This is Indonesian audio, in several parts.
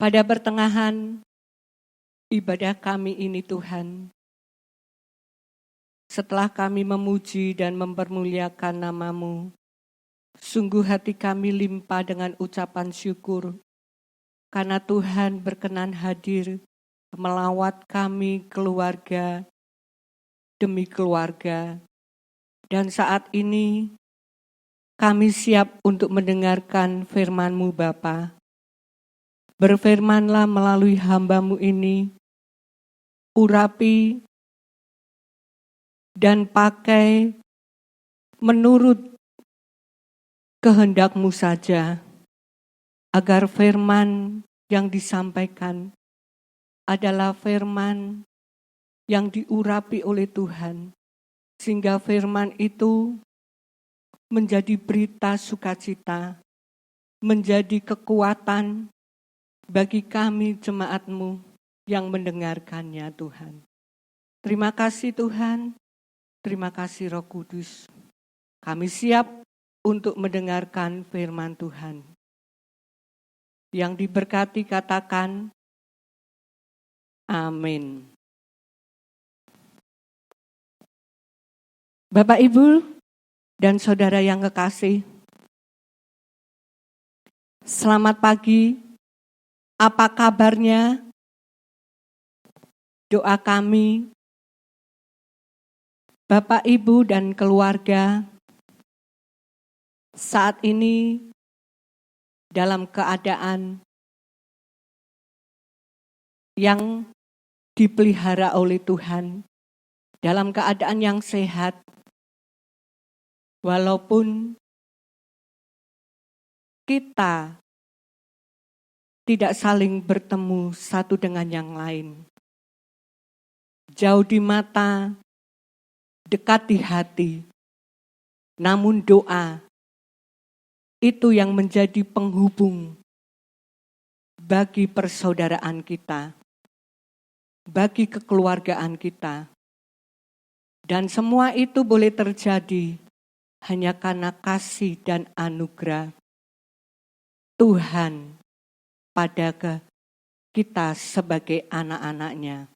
Pada pertengahan ibadah kami ini Tuhan, setelah kami memuji dan mempermuliakan nama-Mu, sungguh hati kami limpah dengan ucapan syukur, karena Tuhan berkenan hadir melawat kami keluarga demi keluarga. Dan saat ini kami siap untuk mendengarkan firman-Mu Bapa. Berfirmanlah melalui hamba-Mu ini, urapi dan pakai menurut kehendak-Mu saja, agar firman yang disampaikan adalah firman yang diurapi oleh Tuhan, sehingga firman itu menjadi berita sukacita, menjadi kekuatan bagi kami jemaat-Mu yang mendengarkannya Tuhan. Terima kasih Tuhan, terima kasih Roh Kudus. Kami siap untuk mendengarkan firman Tuhan. Yang diberkati katakan, amin. Bapak, Ibu, dan saudara yang kekasih, selamat pagi. Apa kabarnya? Doa kami, Bapak, Ibu, dan keluarga saat ini dalam keadaan yang dipelihara oleh Tuhan, dalam keadaan yang sehat, walaupun kita tidak saling bertemu satu dengan yang lain. Jauh di mata, dekat di hati. Namun doa itu yang menjadi penghubung bagi persaudaraan kita, bagi kekeluargaan kita. Dan semua itu boleh terjadi hanya karena kasih dan anugerah Tuhan pada kita sebagai anak-anaknya.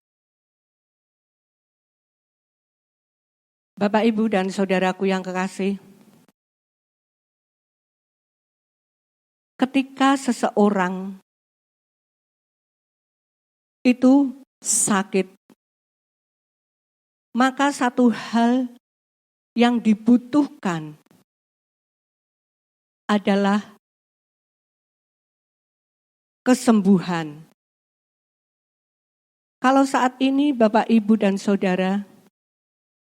Bapak, Ibu, dan saudaraku yang kekasih, ketika seseorang itu sakit, maka satu hal yang dibutuhkan adalah kesembuhan. Kalau saat ini Bapak, Ibu, dan saudara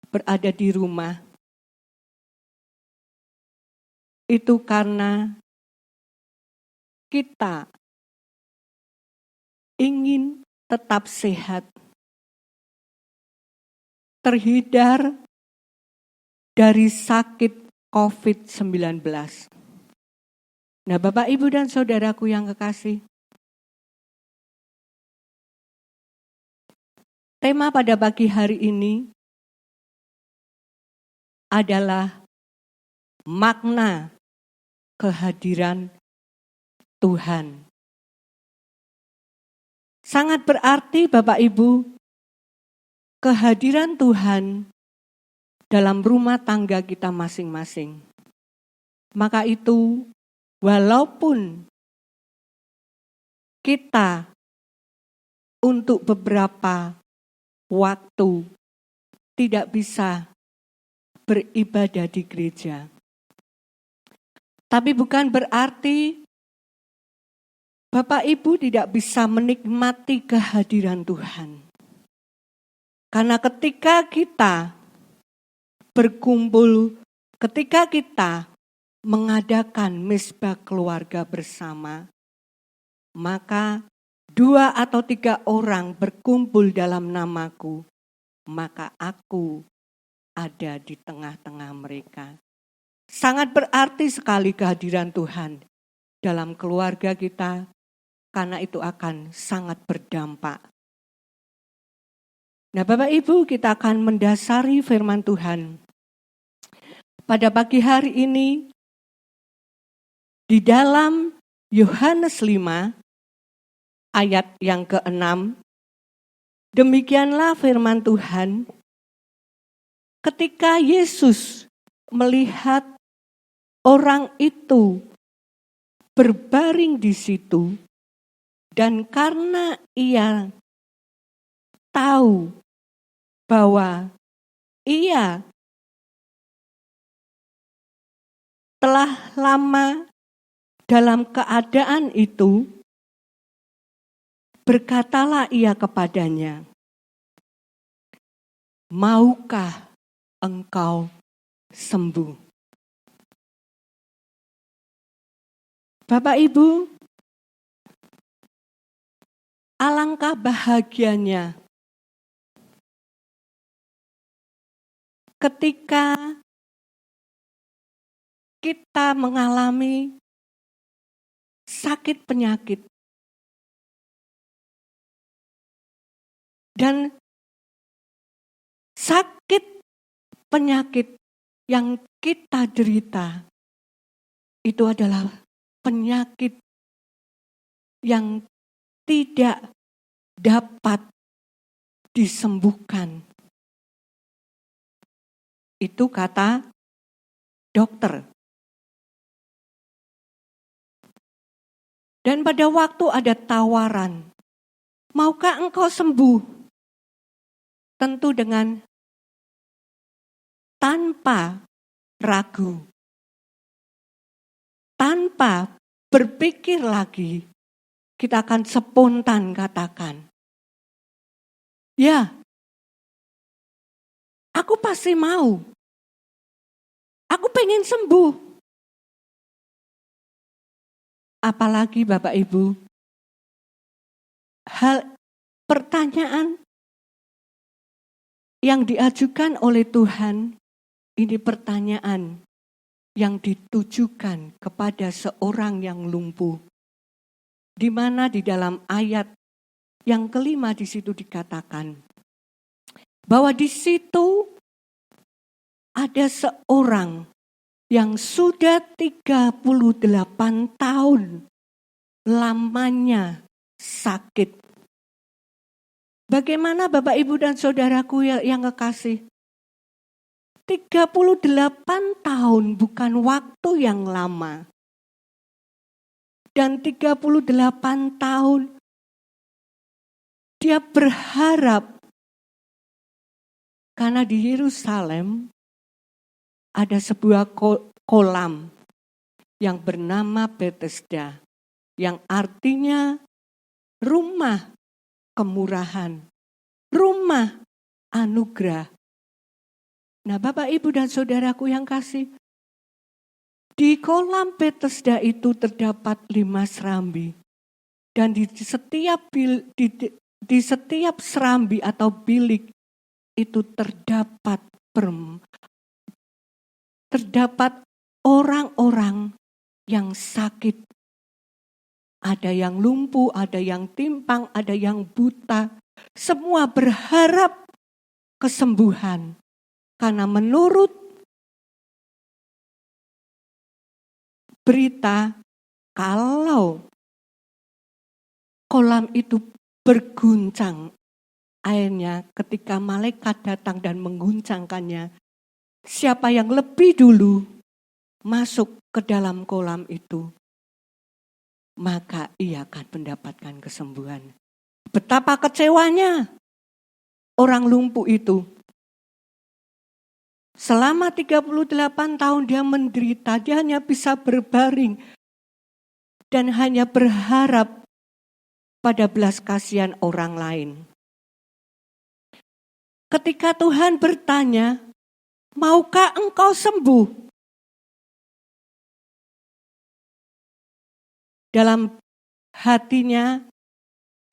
berada di rumah, itu karena kita ingin tetap sehat, terhindar dari sakit COVID-19. Nah, Bapak, Ibu, dan saudaraku yang kekasih, tema pada pagi hari ini adalah makna kehadiran Tuhan. Sangat berarti Bapak, Ibu, kehadiran Tuhan dalam rumah tangga kita masing-masing. Maka itu, walaupun kita untuk beberapa waktu tidak bisa beribadah di gereja, tapi bukan berarti Bapak, Ibu tidak bisa menikmati kehadiran Tuhan. Karena ketika kita berkumpul, ketika kita mengadakan mezbah keluarga bersama, maka 2 atau 3 orang berkumpul dalam namaku, maka aku ada di tengah-tengah mereka. Sangat berarti sekali kehadiran Tuhan dalam keluarga kita, karena itu akan sangat berdampak. Nah, Bapak, Ibu, kita akan mendasari firman Tuhan pada pagi hari ini di dalam Yohanes 5 ayat yang ke-6. Demikianlah firman Tuhan. Ketika Yesus melihat orang itu berbaring di situ, dan karena ia tahu bahwa ia telah lama dalam keadaan itu, berkatalah ia kepadanya, "Maukah engkau sembuh?" Bapak Ibu, alangkah bahagianya ketika kita mengalami sakit penyakit dan sakit penyakit yang kita derita itu adalah penyakit yang tidak dapat disembuhkan. Itu kata dokter. Dan pada waktu ada tawaran, "Maukah engkau sembuh?" Tentu dengan tanpa ragu, tanpa berpikir lagi, kita akan spontan katakan, "Ya, aku pasti mau. Aku pengen sembuh." Apalagi Bapak Ibu, pertanyaan yang diajukan oleh Tuhan, ini pertanyaan yang ditujukan kepada seorang yang lumpuh. Di mana di dalam ayat yang kelima di situ dikatakan bahwa di situ ada seorang yang sudah 38 tahun lamanya sakit. Bagaimana Bapak Ibu dan Saudaraku yang kekasih? 38 tahun bukan waktu yang lama. Dan 38 tahun dia berharap, karena di Yerusalem ada sebuah kolam yang bernama Bethesda, yang artinya rumah kemurahan, rumah anugerah. Nah, Bapak, Ibu, dan Saudaraku yang kasih, di kolam Bethesda itu terdapat 5 serambi. Dan di setiap serambi atau bilik itu terdapat orang-orang yang sakit. Ada yang lumpuh, ada yang timpang, ada yang buta. Semua berharap kesembuhan. Karena menurut berita, kalau kolam itu berguncang airnya ketika malaikat datang dan mengguncangkannya, siapa yang lebih dulu masuk ke dalam kolam itu, maka ia akan mendapatkan kesembuhan. Betapa kecewanya orang lumpuh itu. Selama 38 tahun dia menderita, dia hanya bisa berbaring dan hanya berharap pada belas kasihan orang lain. Ketika Tuhan bertanya, "Maukah engkau sembuh?" Dalam hatinya,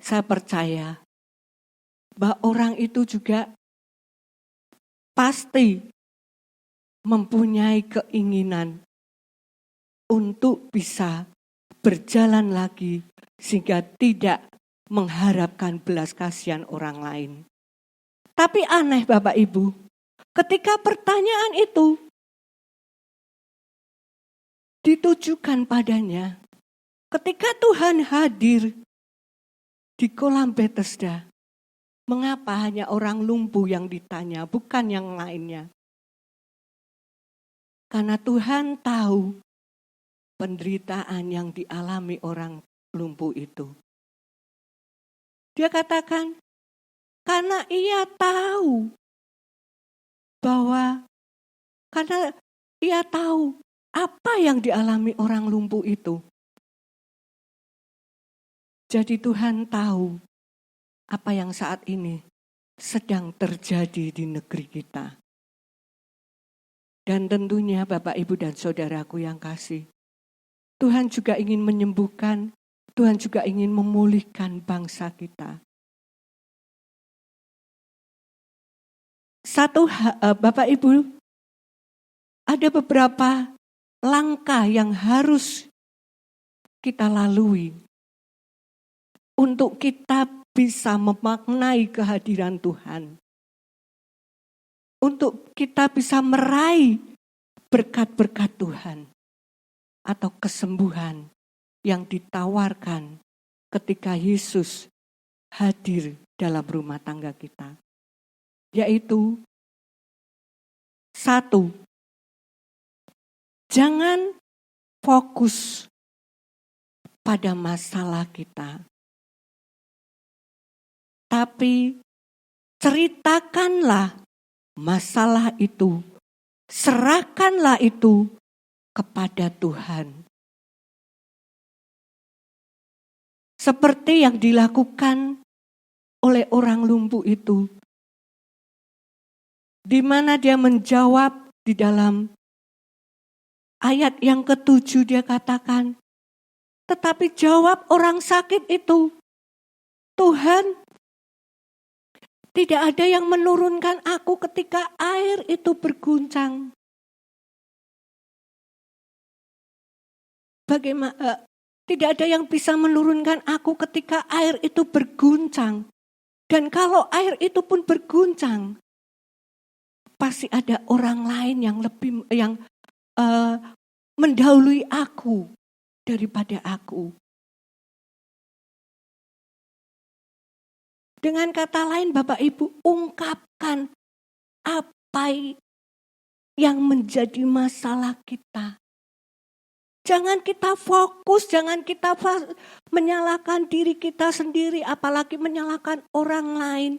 saya percaya bahwa orang itu juga pasti mempunyai keinginan untuk bisa berjalan lagi sehingga tidak mengharapkan belas kasihan orang lain. Tapi aneh Bapak Ibu, ketika pertanyaan itu ditujukan padanya, ketika Tuhan hadir, di kolam Bethesda. Mengapa hanya orang lumpuh yang ditanya, bukan yang lainnya? Karena Tuhan tahu penderitaan yang dialami orang lumpuh itu. Dia katakan, karena ia tahu karena ia tahu apa yang dialami orang lumpuh itu. Jadi Tuhan tahu apa yang saat ini sedang terjadi di negeri kita. Dan tentunya Bapak, Ibu, dan Saudaraku yang kasih, Tuhan juga ingin menyembuhkan, Tuhan juga ingin memulihkan bangsa kita. Bapak, Ibu, ada beberapa langkah yang harus kita lalui untuk kita bisa memaknai kehadiran Tuhan. Untuk kita bisa meraih berkat-berkat Tuhan atau kesembuhan yang ditawarkan ketika Yesus hadir dalam rumah tangga kita. Yaitu 1, jangan fokus pada masalah kita, tapi ceritakanlah masalah itu, serahkanlah itu kepada Tuhan. Seperti yang dilakukan oleh orang lumpuh itu, di mana dia menjawab di dalam ayat yang ke-7 dia katakan, tetapi jawab orang sakit itu, Tuhan, tidak ada yang menurunkan aku ketika air itu berguncang. Bagaimana? Tidak ada yang bisa menurunkan aku ketika air itu berguncang. Dan kalau air itu pun berguncang, pasti ada orang lain yang mendahului aku daripada aku. Dengan kata lain, Bapak Ibu, ungkapkan apa yang menjadi masalah kita. Jangan kita fokus, jangan kita menyalahkan diri kita sendiri, apalagi menyalahkan orang lain.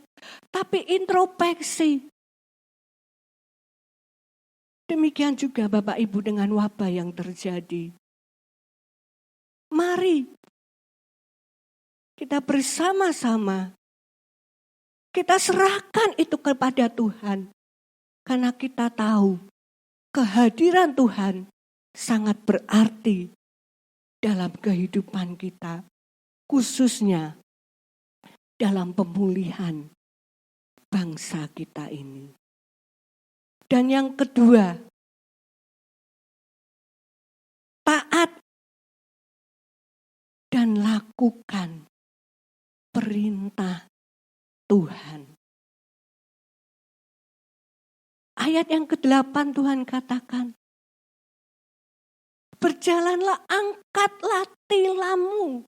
Tapi introspeksi. Demikian juga Bapak Ibu dengan wabah yang terjadi. Mari kita bersama-sama, kita serahkan itu kepada Tuhan. Karena kita tahu kehadiran Tuhan sangat berarti dalam kehidupan kita, khususnya dalam pemulihan bangsa kita ini. Dan yang kedua, taat dan lakukan perintah Tuhan. Ayat yang ke-8 Tuhan katakan, berjalanlah, angkatlah tilammu.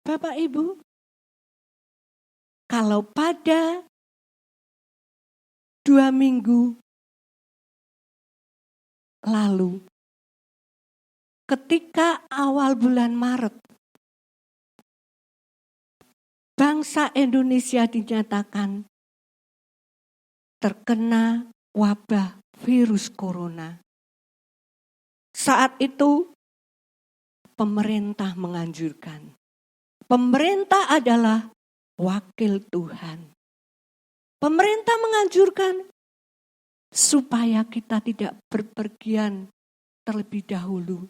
Bapak Ibu, kalau pada 2 minggu lalu, ketika awal bulan Maret, bangsa Indonesia dinyatakan terkena wabah virus corona. Saat itu pemerintah menganjurkan. Pemerintah adalah wakil Tuhan. Pemerintah menganjurkan supaya kita tidak berpergian terlebih dahulu.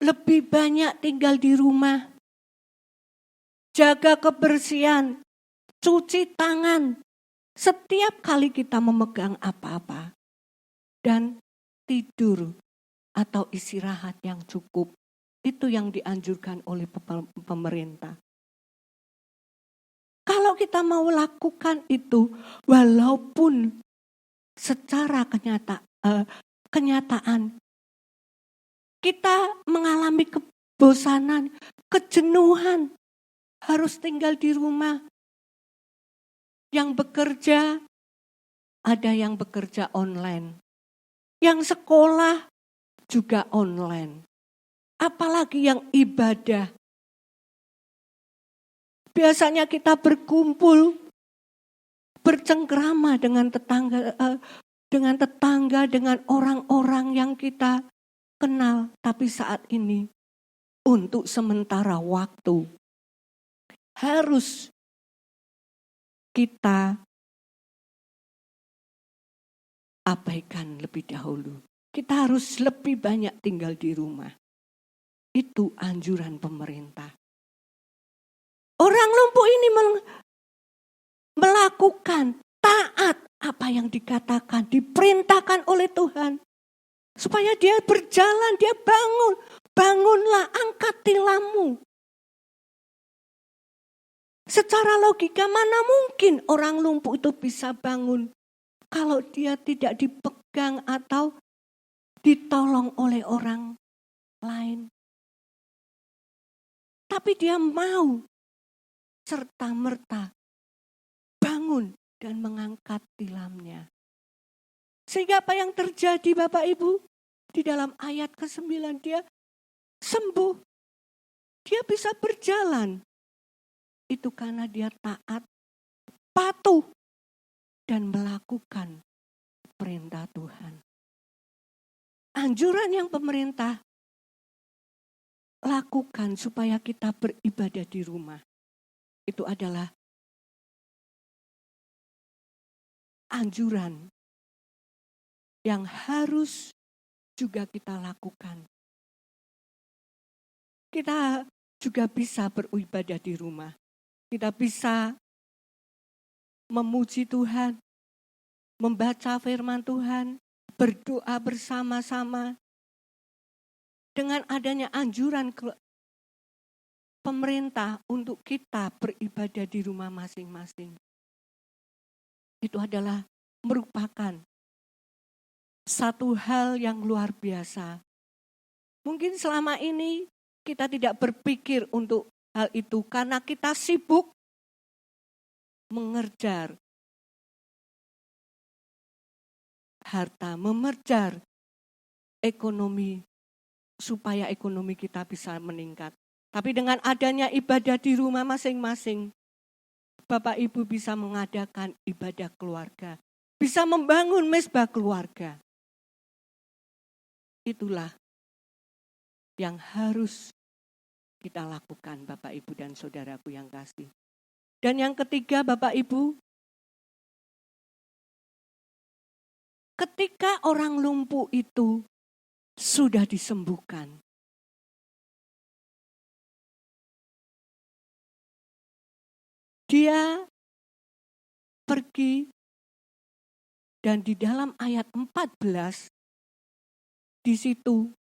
Lebih banyak tinggal di rumah. Jaga kebersihan, cuci tangan setiap kali kita memegang apa-apa. Dan tidur atau istirahat yang cukup. Itu yang dianjurkan oleh pemerintah. Kalau kita mau lakukan itu, walaupun secara kenyataan kita mengalami kebosanan, kejenuhan, harus tinggal di rumah. Yang bekerja, ada yang bekerja online. Yang sekolah juga online. Apalagi yang ibadah. Biasanya kita berkumpul, bercengkrama dengan tetangga, dengan orang-orang yang kita kenal. Tapi saat ini, untuk sementara waktu, harus kita abaikan lebih dahulu. Kita harus lebih banyak tinggal di rumah. Itu anjuran pemerintah. Orang lumpuh ini melakukan taat apa yang dikatakan, diperintahkan oleh Tuhan. Supaya dia berjalan, dia bangun. Bangunlah, angkat tilammu. Secara logika mana mungkin orang lumpuh itu bisa bangun kalau dia tidak dipegang atau ditolong oleh orang lain. Tapi dia mau serta-merta bangun dan mengangkat tilamnya. Sehingga apa yang terjadi Bapak Ibu? Di dalam ayat ke-9 dia sembuh. Dia bisa berjalan. Itu karena dia taat, patuh, dan melakukan perintah Tuhan. Anjuran yang pemerintah lakukan supaya kita beribadah di rumah. Itu adalah anjuran yang harus juga kita lakukan. Kita juga bisa beribadah di rumah. Kita bisa memuji Tuhan, membaca firman Tuhan, berdoa bersama-sama. Dengan adanya anjuran pemerintah untuk kita beribadah di rumah masing-masing. Itu adalah merupakan satu hal yang luar biasa. Mungkin selama ini kita tidak berpikir untuk hal itu karena kita sibuk mengejar harta, mengejar ekonomi supaya ekonomi kita bisa meningkat. Tapi dengan adanya ibadah di rumah masing-masing, Bapak Ibu bisa mengadakan ibadah keluarga, bisa membangun mezbah keluarga. Itulah yang harus kita lakukan Bapak Ibu dan saudaraku yang kasih. Dan yang ketiga Bapak Ibu, ketika orang lumpuh itu sudah disembuhkan, dia pergi dan di dalam ayat 14 di situ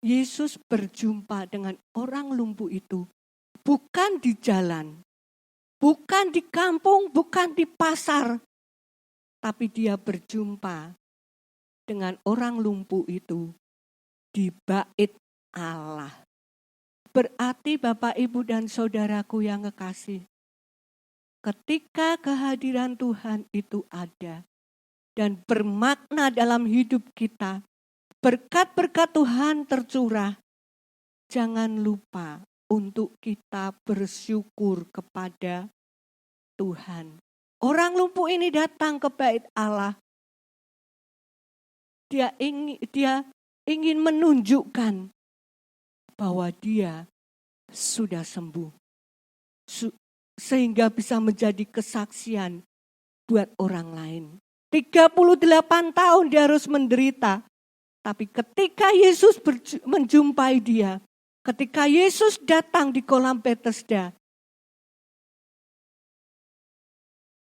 Yesus berjumpa dengan orang lumpuh itu bukan di jalan, bukan di kampung, bukan di pasar, tapi dia berjumpa dengan orang lumpuh itu di bait Allah. Berarti Bapak Ibu dan saudaraku yang kekasih, ketika kehadiran Tuhan itu ada dan bermakna dalam hidup kita, berkat-berkat Tuhan tercurah, jangan lupa untuk kita bersyukur kepada Tuhan. Orang lumpuh ini datang ke bait Allah. Dia ingin menunjukkan bahwa dia sudah sembuh. Sehingga bisa menjadi kesaksian buat orang lain. 38 tahun dia harus menderita. Tapi ketika Yesus menjumpai dia, ketika Yesus datang di kolam Betesda,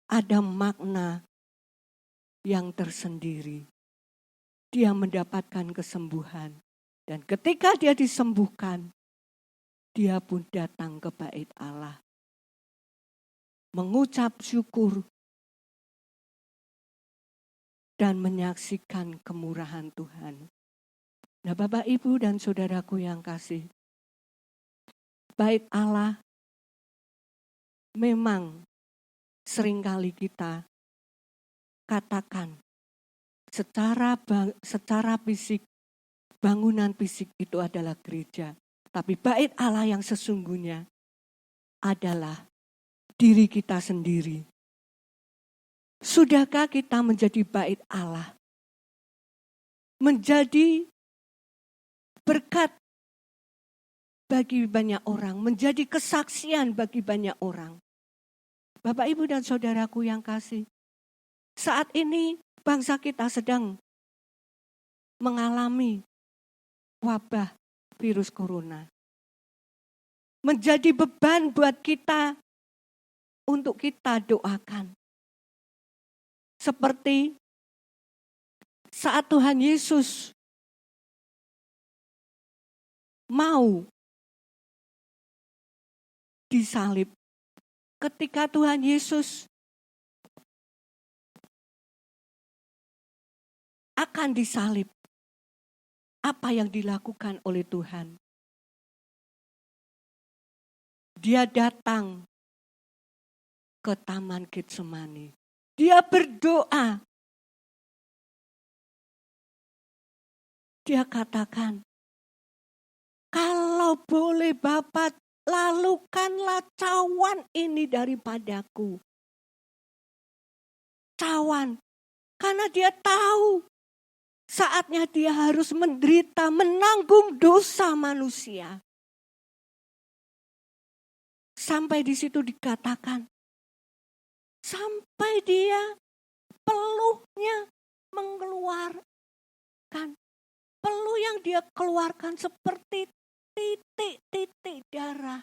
ada makna yang tersendiri. Dia mendapatkan kesembuhan. Dan ketika dia disembuhkan, dia pun datang ke bait Allah. Mengucap syukur dan menyaksikan kemurahan Tuhan. Nah Bapak Ibu dan saudaraku yang kasih, bait Allah memang seringkali kita katakan secara fisik, bangunan fisik itu adalah gereja. Tapi bait Allah yang sesungguhnya adalah diri kita sendiri. Sudahkah kita menjadi bait Allah? Menjadi berkat bagi banyak orang, menjadi kesaksian bagi banyak orang. Bapak, Ibu, dan saudaraku yang kasih, saat ini bangsa kita sedang mengalami wabah virus corona. Menjadi beban buat kita untuk kita doakan. Seperti saat Tuhan Yesus mau disalib. Ketika Tuhan Yesus akan disalib, apa yang dilakukan oleh Tuhan? Dia datang ke Taman Getsemani. Dia berdoa. Dia katakan, kalau boleh Bapa, lalukanlah cawan ini daripadaku. Cawan. Karena dia tahu saatnya dia harus menderita, menanggung dosa manusia. Sampai di situ dikatakan, sampai dia peluhnya mengeluarkan. Peluh yang dia keluarkan seperti titik-titik darah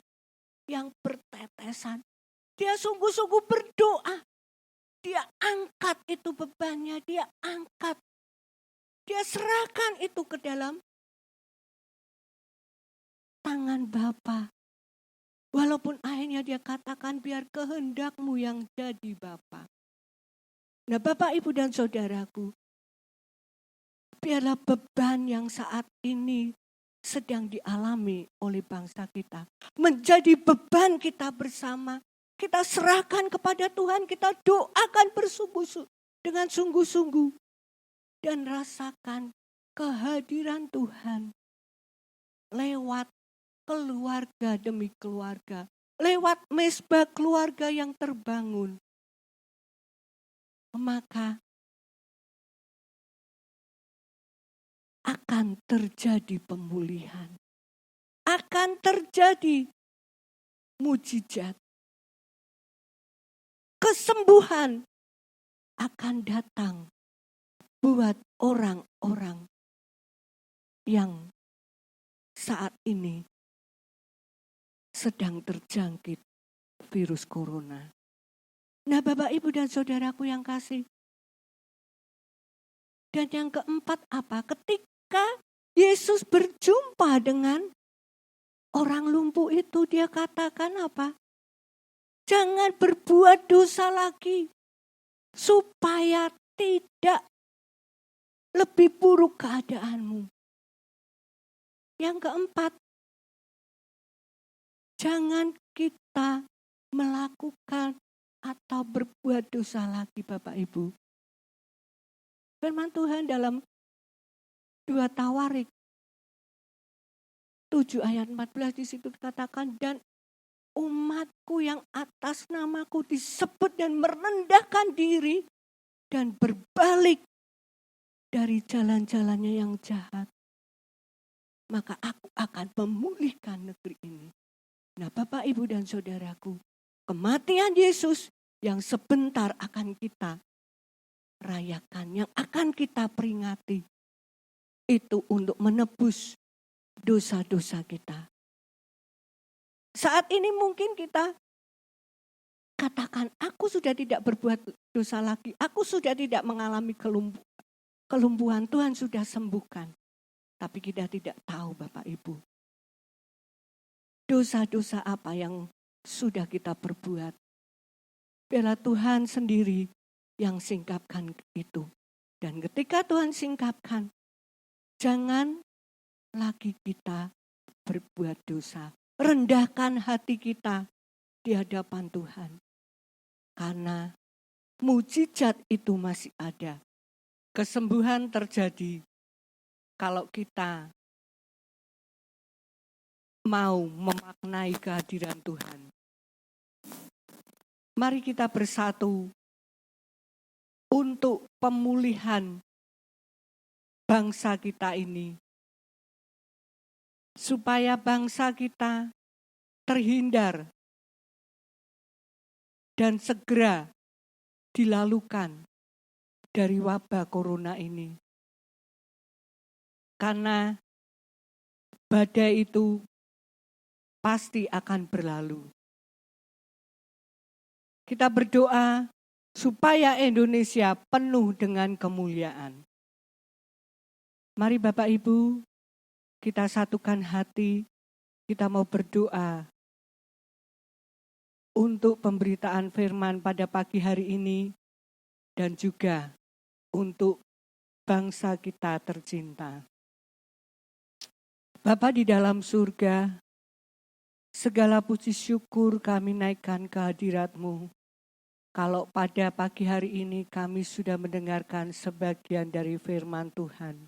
yang bertetesan. Dia sungguh-sungguh berdoa. Dia angkat itu bebannya, dia angkat. Dia serahkan itu ke dalam tangan Bapa. Walaupun akhirnya dia katakan, biar kehendakmu yang jadi Bapa. Nah, Bapak, Ibu, dan saudaraku, biarlah beban yang saat ini sedang dialami oleh bangsa kita menjadi beban kita bersama. Kita serahkan kepada Tuhan, kita doakan dengan sungguh-sungguh. Dan rasakan kehadiran Tuhan lewat keluarga demi keluarga. Lewat mesbah keluarga yang terbangun. Maka akan terjadi pemulihan. Akan terjadi mujizat. Kesembuhan akan datang buat orang-orang yang saat ini sedang terjangkit virus corona. Nah, Bapak, Ibu, dan saudaraku yang kasih. Dan yang keempat apa? Ketika Yesus berjumpa dengan orang lumpuh itu, dia katakan apa? Jangan berbuat dosa lagi, supaya tidak lebih buruk keadaanmu. Yang keempat, jangan kita melakukan atau berbuat dosa lagi, Bapak, Ibu. Firman Tuhan dalam 2 Tawarik 7 ayat 14 di situ dikatakan, dan umatku yang atas namaku disebut dan merendahkan diri dan berbalik dari jalan-jalannya yang jahat, maka aku akan memulihkan negeri ini. Nah, Bapak, Ibu, dan saudaraku, kematian Yesus yang sebentar akan kita rayakan, yang akan kita peringati, itu untuk menebus dosa-dosa kita. Saat ini mungkin kita katakan, aku sudah tidak berbuat dosa lagi. Aku sudah tidak mengalami kelumpuhan. Tuhan sudah sembuhkan. Tapi kita tidak tahu, Bapak, Ibu. Dosa-dosa apa yang sudah kita perbuat. Biarlah Tuhan sendiri yang singkapkan itu. Dan ketika Tuhan singkapkan, jangan lagi kita berbuat dosa. rendahkan hati kita di hadapan Tuhan. Karena mujizat itu masih ada. Kesembuhan terjadi kalau kita mau memaknai kehadiran Tuhan. Mari kita bersatu untuk pemulihan bangsa kita ini. Supaya bangsa kita terhindar dan segera dilalukan dari wabah corona ini. Karena badai itu pasti akan berlalu. Kita berdoa supaya Indonesia penuh dengan kemuliaan. Mari Bapak Ibu, kita satukan hati, kita mau berdoa untuk pemberitaan firman pada pagi hari ini dan juga untuk bangsa kita tercinta. Bapa di dalam surga, segala puji syukur kami naikkan ke hadirat-Mu. Kalau pada pagi hari ini kami sudah mendengarkan sebagian dari firman Tuhan.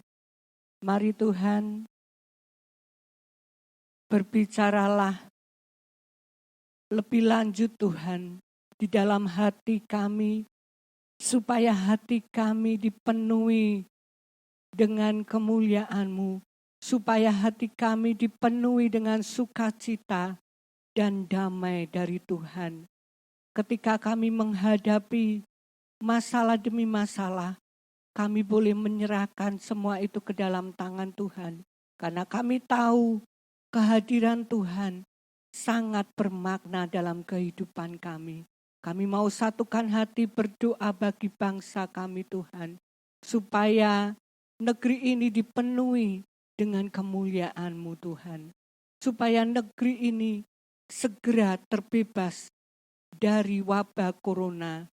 Mari Tuhan, berbicaralah lebih lanjut Tuhan di dalam hati kami, supaya hati kami dipenuhi dengan kemuliaan-Mu, supaya hati kami dipenuhi dengan sukacita dan damai dari Tuhan. Ketika kami menghadapi masalah demi masalah, kami boleh menyerahkan semua itu ke dalam tangan Tuhan. Karena kami tahu kehadiran Tuhan sangat bermakna dalam kehidupan kami. Kami mau satukan hati berdoa bagi bangsa kami Tuhan, supaya negeri ini dipenuhi dengan kemuliaan-Mu Tuhan. Supaya negeri ini segera terbebas dari wabah corona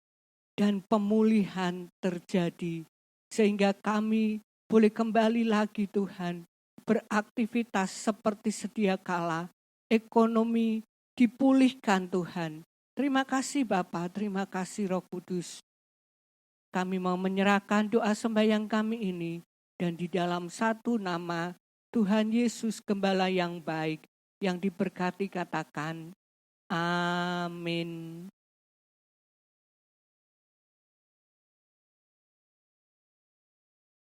dan pemulihan terjadi. Sehingga kami boleh kembali lagi Tuhan beraktivitas seperti sedia kala. Ekonomi dipulihkan Tuhan. Terima kasih Bapa, terima kasih Roh Kudus. Kami mau menyerahkan doa sembahyang kami ini dan di dalam satu nama Tuhan Yesus Gembala yang baik, yang diberkati katakan, amin.